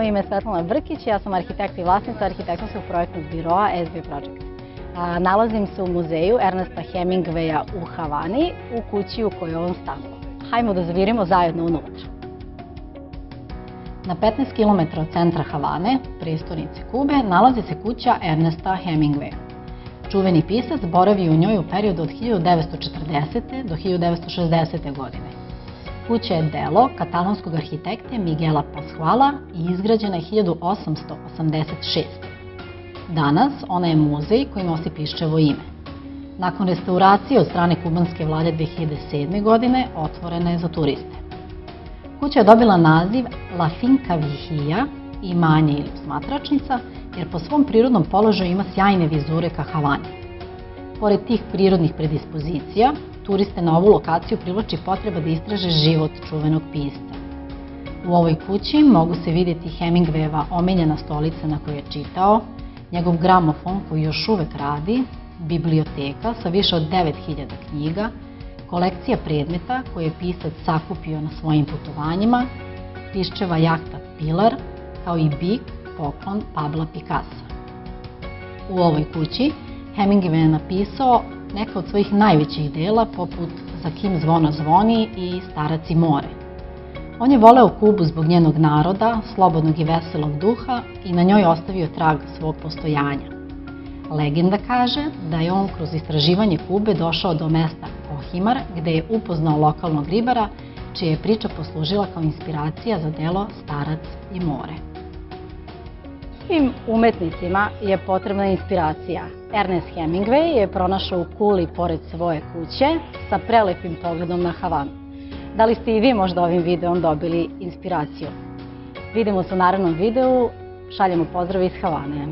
Moje ime je Svetlana Brkić, ja sam arhitekta i vlasnica arhitektonskog projektnog biroa SB Project. Nalazim se u muzeju Ernesta Hemingwaya u Havani, u kući u kojoj je on stanovao. Hajmo da zavirimo zajedno unutra. Na 15 km od centra Havane, prestonice Kube, nalazi se kuća Ernesta Hemingwaya. Čuveni pisac boravi u njoj u periodu od 1940. do 1960. godine. Kuća je delo katalonskog arhitekte Miguela Pascuala i izgrađena je 1886. Danas ona je muzej koji nosi Piščevo ime. Nakon restauracije od strane kubanske vlade 2007. godine otvorena je za turiste. Kuća je dobila naziv La Finca Vigía, imanje ili posmatračnica, jer po svom prirodnom položaju ima sjajne vizure ka Havani. Pored tih prirodnih predispozicija, turiste na ovu lokaciju privlači potreba da istraže život čuvenog pisca. U ovoj kući mogu se vidjeti Hemingwayeva omiljena stolica na kojoj je čitao, njegov gramofon koji još uvek radi, biblioteka sa više od 9000 knjiga, kolekcija predmeta koje je pisac sakupio na svojim putovanjima, Piščeva jahta Pilar, kao i bik, poklon Pabla Picassa. U ovoj kući Hemingway je napisao neka od svojih najvećih dela poput Za kim zvono zvoni i Starac i more. On je voleo Kubu zbog njenog naroda, slobodnog i veselog duha i na njoj ostavio trag svog postojanja. Legenda kaže da je on kroz istraživanje Kube došao do mesta Kohimar, gde je upoznao lokalnog ribara, čija je priča poslužila kao inspiracija za delo Starac i more. Svim umetnicima je potrebna inspiracija. Ernest Hemingway je pronašao u kuli pored svoje kuće sa prelepim pogledom na Havanu. Da li ste i vi možda ovim videom dobili inspiraciju? Vidimo se u narednom videu. Šaljemo pozdrav iz Havane.